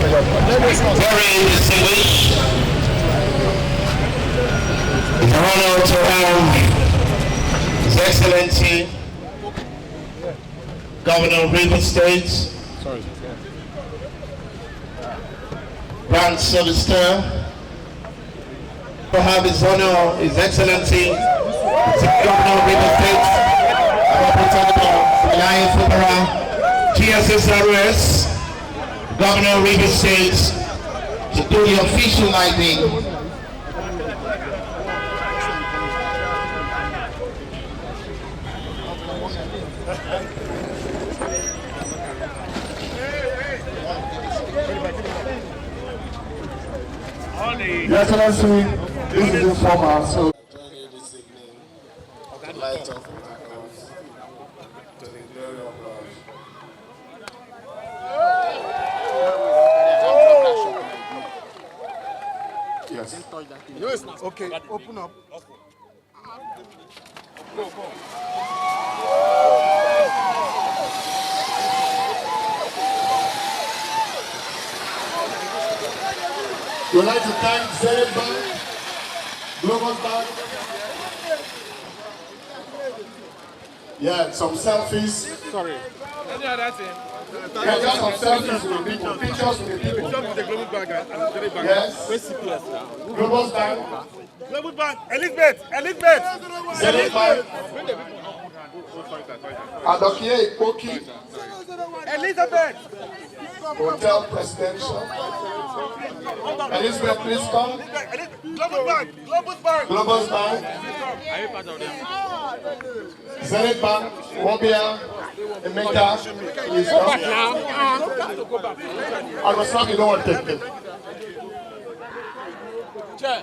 Very distinguished. It's an honor to have His Excellency Governor of Rivers State, Grand Solicitor, to have His Honor, His Excellency, the Governor of Rivers State, Fubara, GSSRS, Governor of Rivers State, to do the official lighting. Your Excellency, this is informal, so join you this evening to light up our candles to the glory of God. Yes. Okay, open up. We'd like to thank Zenith Bank, Global Bank. Yeah, some selfies. Sorry. Any other thing? Yeah, just some selfies with the people, pictures with the people. Picture with the Global Bank and Zenith Bank. Yes. Where's CPS now? Global Bank, Global Bank. Elizabeth. Zenith Bank, Adokie Ikpoki, Elizabeth. Hotel Presidential. Elizabeth, please come. Global Bank. Global Bank, Are you part of them? Zenith Bank, Wobia, Emeka, please come. I was not, you don't want to take it. Chair,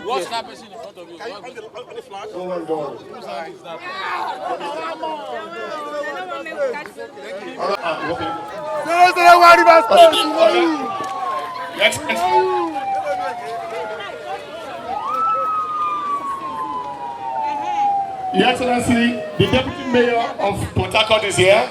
what's that person in front of you? On the flash. Don't worry, don't worry. All right, Your Excellency, the Deputy Mayor of Port Harcourt is here.